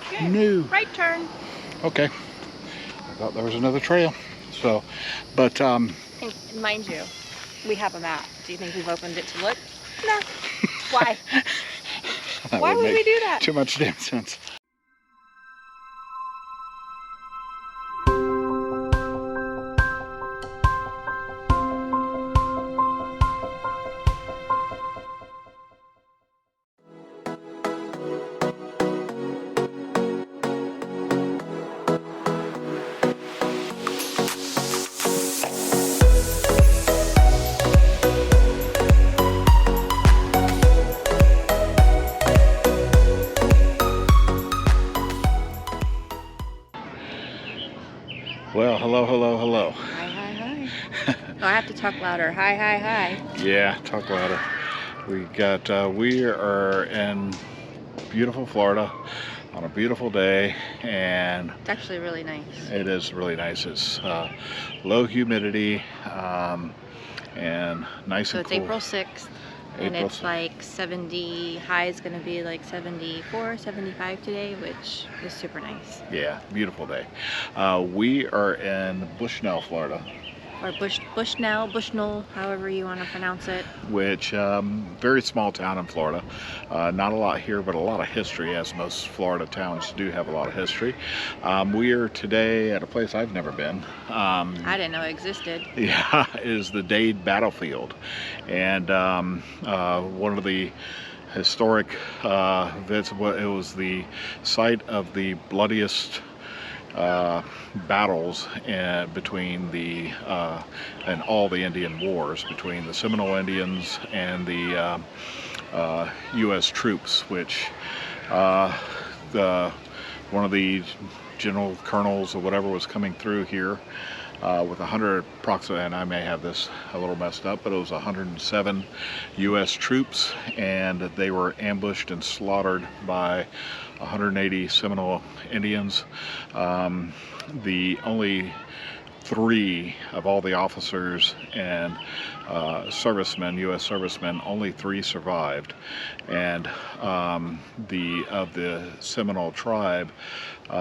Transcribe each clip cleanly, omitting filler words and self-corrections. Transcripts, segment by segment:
Okay. No. Right turn. Okay. I thought there was another trail. So, but And mind you, we have a map. Do you think we've opened it to look? No. Why? Why would we do that? Too much damn sense. Well, hello, hello, hello. Hi, hi, hi. Oh, I have to talk louder. Hi, hi, hi. Yeah, talk louder. We are in beautiful Florida on a beautiful day, and It's actually really nice. it is really nice. It's low humidity and nice So and it's cool. April 6th, and April it's like 70, high is going to be like 74, 75 today, which is super nice. Yeah, beautiful day. We are in Bushnell, Florida. Or Bushnell, however you want to pronounce it. Which very small town in Florida. Not a lot here, but a lot of history, as most Florida towns do have a lot of history. We are today at a place I've never been. I didn't know it existed. Yeah, is the Dade Battlefield, and one of the historic events. It was the site of the bloodiest battles between the and all the Indian wars between the Seminole Indians and the U.S. troops, which one of the general colonels or whatever was coming through here with 100 approximately, and I may have this a little messed up, but it was 107 U.S. troops, and they were ambushed and slaughtered by 180 Seminole Indians. The only 3 of all the officers and servicemen, U.S. servicemen, only 3 survived, and of the Seminole tribe, they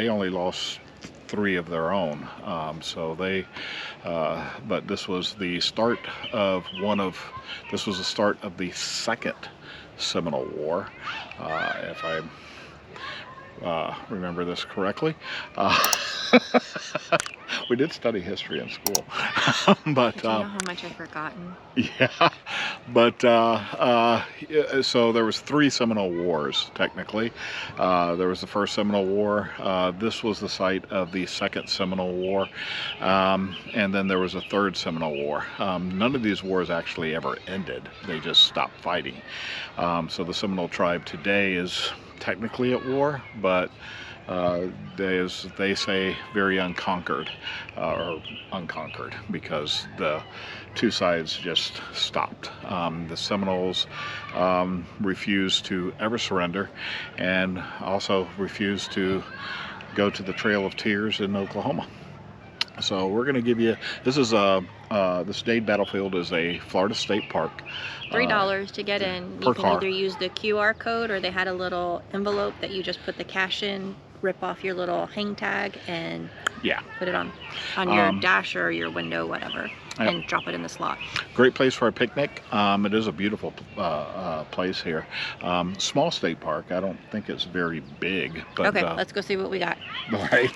only lost 3 of their own. But this was the start of the start of the Second Seminole War, if I remember this correctly. We did study history in school, but Do you know how much I've forgotten? yeah, but so there was 3 Seminole Wars technically. There was the First Seminole War. This was the site of the Second Seminole War, and then there was a Third Seminole War. None of these wars actually ever ended. They just stopped fighting. So the Seminole tribe today is technically at war, but they say very unconquered, or unconquered, because the 2 sides just stopped. The Seminoles refused to ever surrender, and also refused to go to the Trail of Tears in Oklahoma. So we're going to give you, this Dade Battlefield is a Florida State Park. $3 to get in. You can either use the QR code, or they had a little envelope that you just put the cash in, rip off your little hang tag, and put it on your dash or your window, whatever, and drop it in the slot. Great place for a picnic. It is a beautiful place here. Small state park. I don't think it's very big. But, okay, let's go see what we got. All right.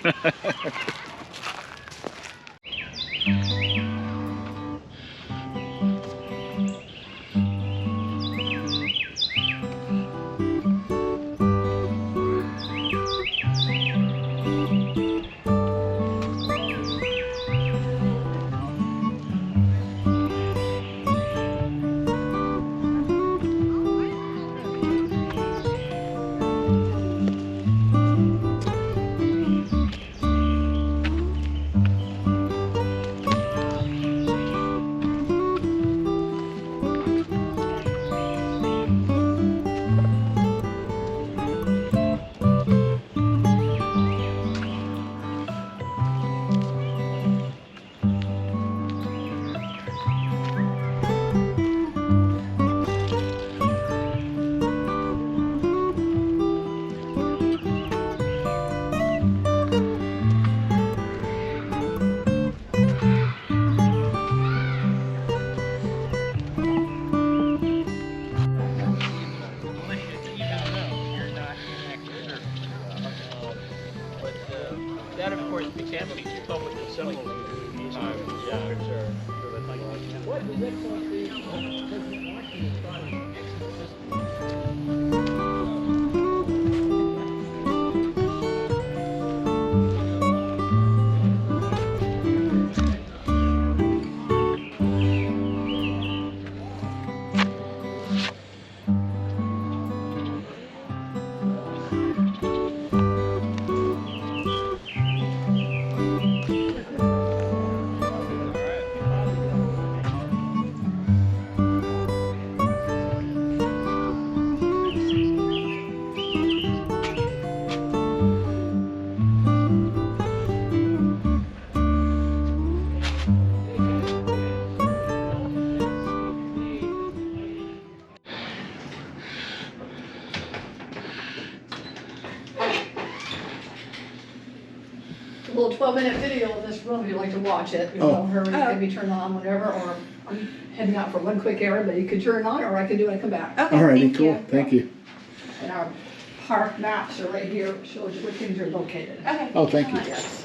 can't be too public with Seminole. What is excellency President Washington thought of exit system? A little 12-minute video in this room if you'd like to watch it. You know, hurry, it can be turned on whenever, or I'm heading out for one quick errand, but you can turn it on, or I can do it when I come back. Okay, All righty, thank cool. you. Thank you. And our park maps are right here, shows you where things are located. Okay. Oh, thank you. Yes.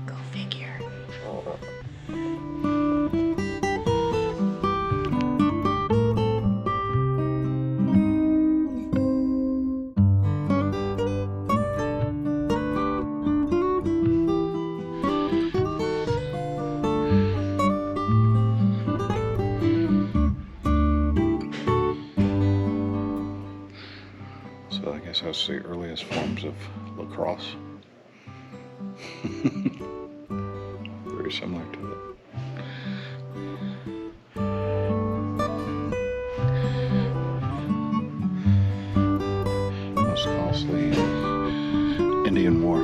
Go figure. So I guess that's the earliest forms of lacrosse. Very similar to it. Most costly Indian War.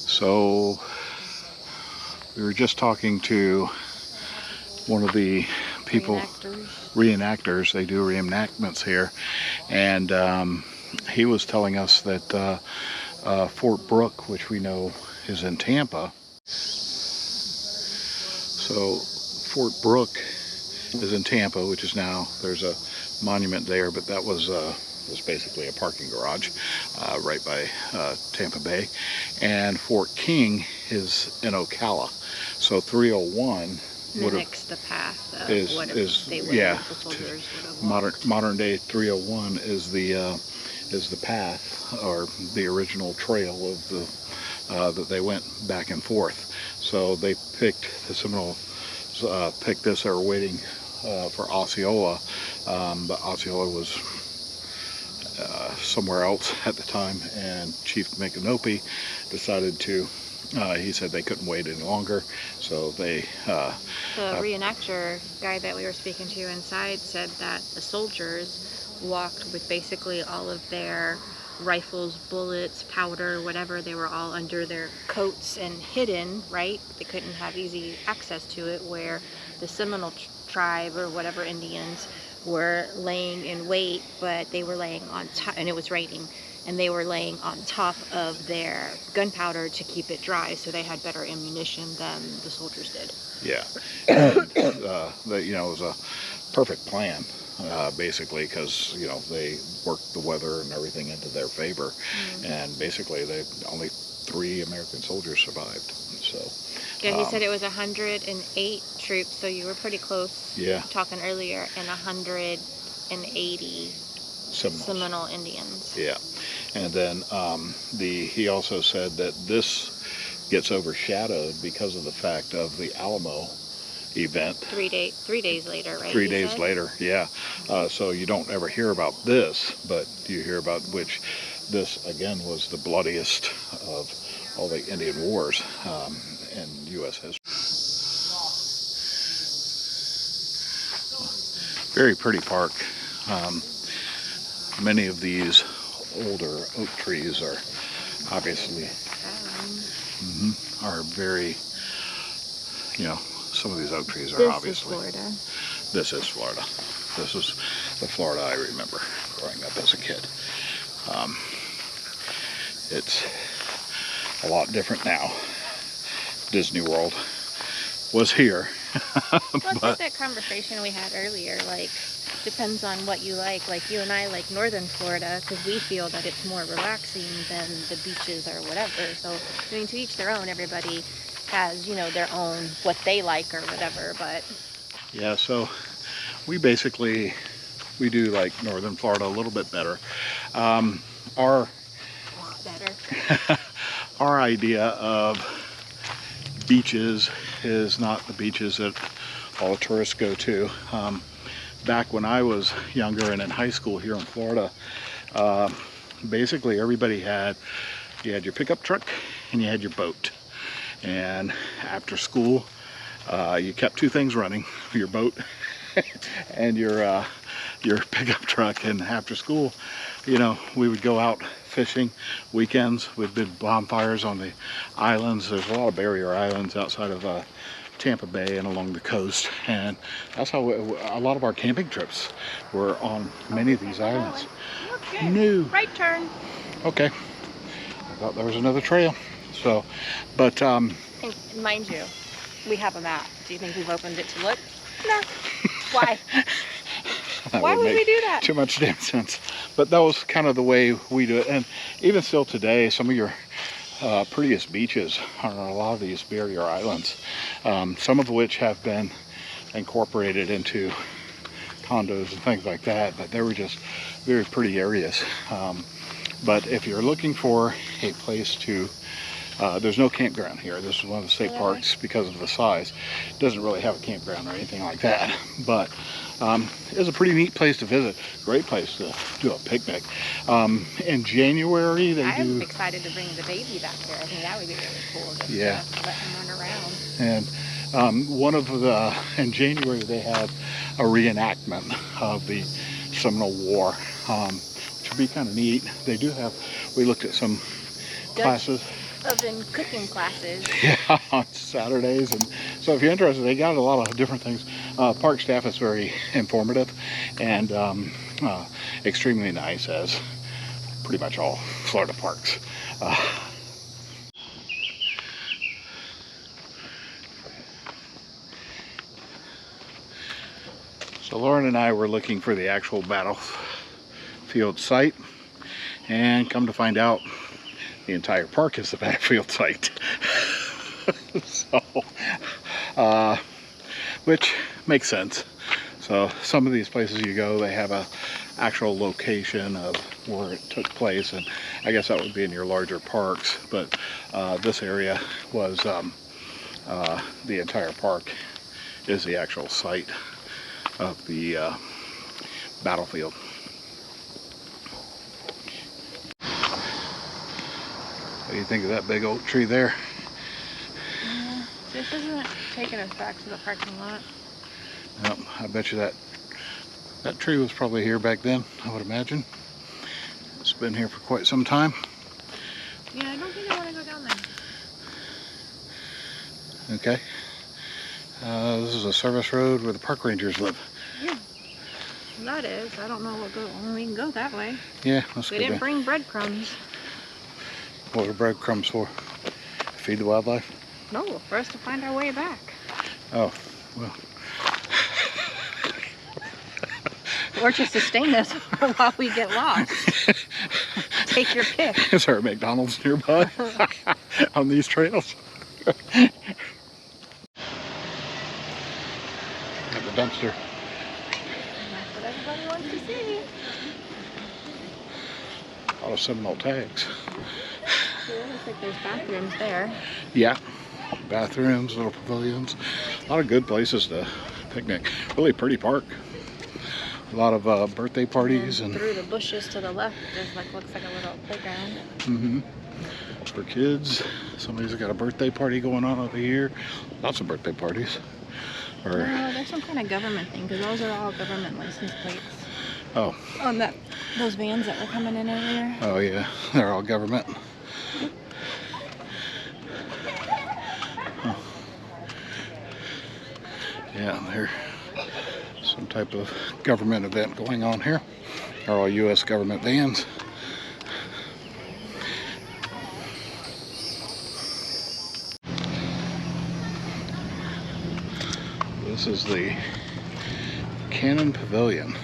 So we were just talking to one of the people, reenactors. They do reenactments here, and he was telling us that Fort Brooke, which we know is in Tampa, so Fort Brooke is in Tampa, which is now, there's a monument there, but that was basically a parking garage right by Tampa Bay. And Fort King is in Ocala. So 301 Mimics the path of what they would yeah, the soldiers would have modern day 301 is the path, or the original trail of the that they went back and forth. So they picked, the Seminoles picked this. They were waiting for Osceola, but Osceola was somewhere else at the time, and Chief Micanopy decided to, he said they couldn't wait any longer, so they... the reenactor guy that we were speaking to inside said that the soldiers walked with basically all of their rifles, bullets, powder, whatever. They were all under their coats and hidden, right? They couldn't have easy access to it, where the Seminole tribe or whatever Indians were laying in wait, but they were laying on top, and it was raining, and they were laying on top of their gunpowder to keep it dry, so they had better ammunition than the soldiers did. Yeah, and, you know, it was a perfect plan, basically, because, you know, they worked the weather and everything into their favor, and basically only 3 American soldiers survived. So yeah, he said it was 108 troops, so you were pretty close. Yeah, talking earlier, and 180 Seminole Indians. Yeah, and then he also said that this gets overshadowed because of the fact of the Alamo event. 3 days later, right? 3 days later, yeah. So you don't ever hear about this, but you hear about which this, again, was the bloodiest of all the Indian wars in U.S. history. Very pretty park. Many of these older oak trees are obviously are very, you know, some of these oak trees are obviously. This is Florida. This is the Florida I remember growing up as a kid. It's a lot different now. Disney World was here. Well, it's like that conversation we had earlier, like, depends on what you like. Like, you and I like northern Florida because we feel that it's more relaxing than the beaches or whatever. So, I mean, to each their own. Everybody has, you know, their own, what they like or whatever, but... Yeah, so we basically, we do like northern Florida a little bit better. Our idea of beaches is not the beaches that all the tourists go to. Back when I was younger and in high school here in Florida, basically everybody had, you had your pickup truck and you had your boat. And after school, you kept two things running, your boat and your pickup truck. And after school, you know, we would go out fishing weekends with big bonfires on the islands. There's a lot of barrier islands outside of Tampa Bay and along the coast, and that's how a lot of our camping trips were on many of these islands. Okay. New. Right turn. Okay. I thought there was another trail. So, but And mind you, we have a map. Do you think we've opened it to look? No. Why? Why would we do that? Too much damn sense. But that was kind of the way we do it. And even still today, some of your prettiest beaches are on a lot of these barrier islands, some of which have been incorporated into condos and things like that, but they were just very pretty areas. But if you're looking for a place to, there's no campground here. This is one of the state parks because of the size. It doesn't really have a campground or anything like that, but it's a pretty neat place to visit. Great place to do a picnic. In January they I'm excited to bring the baby back there. I think that would be really cool. Just to let him run around. And one of the, in January they had a reenactment of the Seminole War, which would be kind of neat. They do have, we looked at some classes. Oven cooking classes. Yeah, on Saturdays. And so if you're interested, they got a lot of different things. Park staff is very informative and extremely nice, as pretty much all Florida parks. So Lauren and I were looking for the actual battlefield site, and come to find out the entire park is the battlefield site. So, which makes sense. So some of these places you go, they have a actual location of where it took place, and I guess that would be in your larger parks, but this area was the entire park is the actual site of the battlefield. What do you think of that big oak tree there? Yeah, this isn't taking us back to the parking lot. Yep, I bet you that tree was probably here back then, I would imagine. It's been here for quite some time. Yeah, I don't think I want to go down there. Okay. This is a service road where the park rangers live. Yeah, that is. I don't know what go. Well, we can go that way. Yeah, let's go. They didn't bring breadcrumbs. What are breadcrumbs for? Feed the wildlife? No, for us to find our way back. Oh, well. Or to sustain us while we get lost. Take your pick. Is there a McDonald's nearby on these trails? Got the dumpster. That's what everybody wants to see. A lot of Seminole tags. It looks like there's bathrooms there. Yeah, bathrooms, little pavilions. A lot of good places to picnic. Really pretty park. A lot of birthday parties and through the bushes to the left, there's like looks like a little playground. For kids. Somebody's got a birthday party going on over here. Lots of birthday parties. No, there's some kind of government thing because those are all government license plates. Oh. On those vans that were coming in earlier. Oh yeah, they're all government. Oh. Yeah, there's some type of government event going on here. They're all U.S. government vans. This is the CANON Pavilion.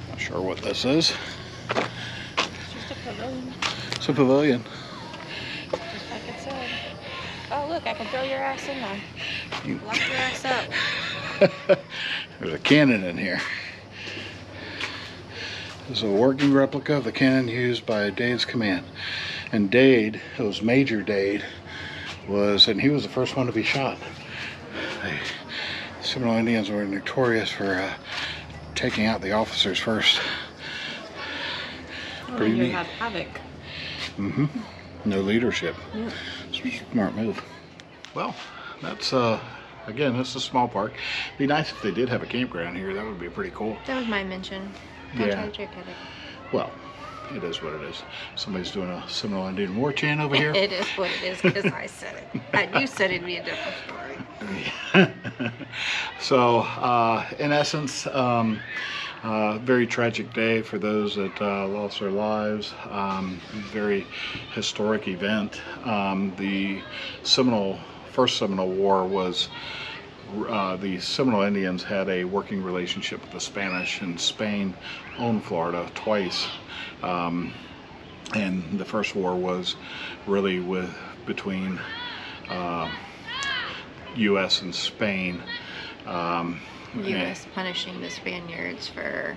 Not sure what this is. It's just a pavilion. It's a pavilion. Just like it said. Oh look, I can throw your ass in there. Lock your ass up. There's a cannon in here. This is a working replica of the cannon used by Dade's command. And Dade, it was Major Dade, and he was the first one to be shot. The Seminole Indians were notorious for taking out the officers first. Pretty neat. Have havoc. No leadership. Yep. Smart move. Well, that's again, this is a small park. It'd be nice if they did have a campground here. That would be pretty cool. That was my mention. Yeah. Well, it is what it is. Somebody's doing a Seminole Indian War chant over here. It is what it is because I said it. Had you said it'd be a different story. So, in essence, very tragic day for those that lost their lives. Very historic event. The First Seminole War was the Seminole Indians had a working relationship with the Spanish, and Spain owned Florida twice. And the first war was really between U.S. and Spain. U.S. punishing the Spaniards for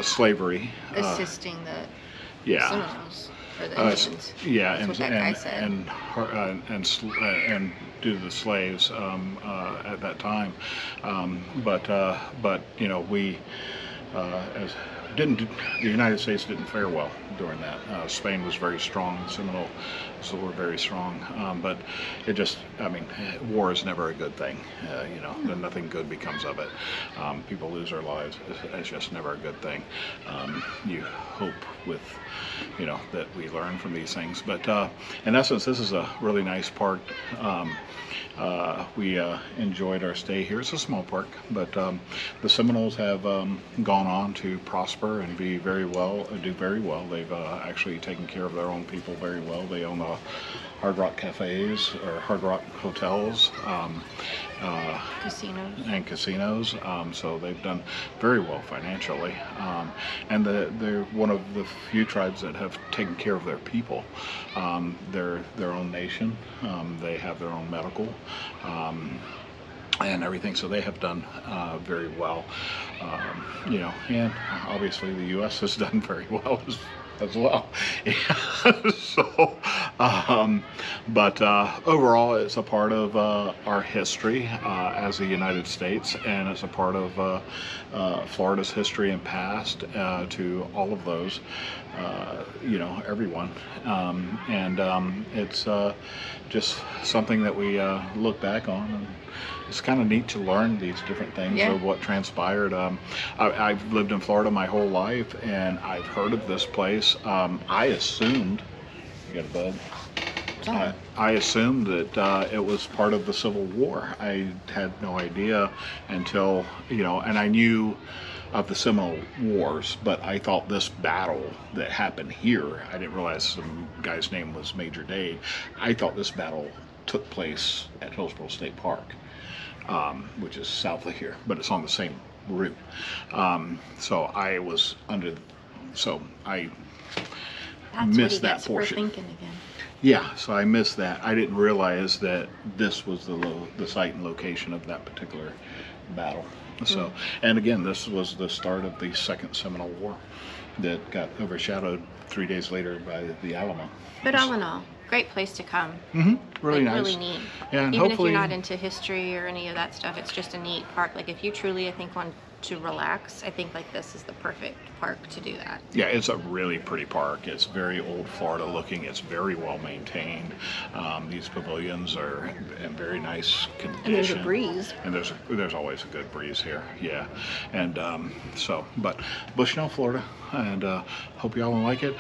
slavery, assisting the Seminoles or the Indians. Yeah, That's what that guy said. and due to the slaves at that time. But you know, the United States didn't fare well during that. Spain was very strong, the Seminoles were very strong, but it just, I mean, war is never a good thing. You know, nothing good becomes of it. People lose their lives. It's just never a good thing. You hope you know, that we learn from these things. But in essence, this is a really nice park. We enjoyed our stay here. It's a small park, but the Seminoles have gone on to prosper and do very well. They've actually taken care of their own people very well. They own the Hard Rock cafes or Hard Rock hotels, casinos. So they've done very well financially, and they're one of the few tribes that have taken care of their people. They're their own nation. They have their own medical and everything, so they have done very well. You know, and obviously the U.S. has done very well as well. So, but overall, it's a part of our history as the United States, and it's a part of Florida's history and past to all of those, you know, everyone. It's just something that we look back on, and it's kind of neat to learn these different things of what transpired. I've lived in Florida my whole life, and I've heard of this place. I assumed, you got a bud? I assumed that it was part of the Civil War. I had no idea until, you know, and I knew of the Seminole Wars, but I thought this battle that happened here, I didn't realize some guy's name was Major Dade. I thought this battle took place at Hillsborough State Park, which is south of here, but it's on the same route. So I was I missed that portion. For thinking again. Yeah, so I missed that. I didn't realize that this was the site and location of that particular battle. So, and again, this was the start of the Second Seminole War that got overshadowed 3 days later by the Alamo. But all in all, great place to come. Really like, nice. Really neat. Yeah, and even if hopefully, you're not into history or any of that stuff, it's just a neat park. Like if you truly, I think, want to relax, I think like this is the perfect park to do that. yeah, it's a really pretty park. It's very old Florida looking. It's very well maintained. These pavilions are in very nice condition. And there's a breeze. And there's always a good breeze here. Yeah, and but Bushnell, Florida, and hope y'all like it.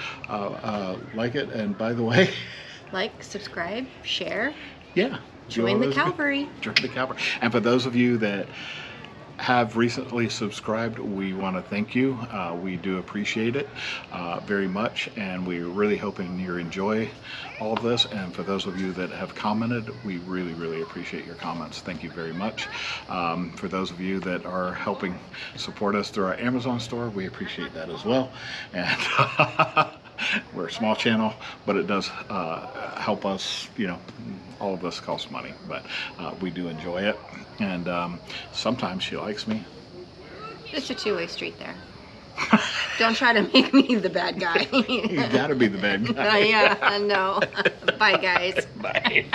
And by the way, Like, subscribe, share, yeah, join the cavalry. Join the cavalry. And for those of you that have recently subscribed, we want to thank you. We do appreciate it very much, and we're really hoping you enjoy all of this. And for those of you that have commented, we really appreciate your comments. Thank you very much. For those of you that are helping support us through our Amazon store, we appreciate that as well. And we're a small channel, but it does help us. You know, all of this costs money, but we do enjoy it. And sometimes she likes me. It's a two-way street there. Don't try to make me the bad guy. You gotta be the bad guy. Yeah, I know. Bye, guys. Bye.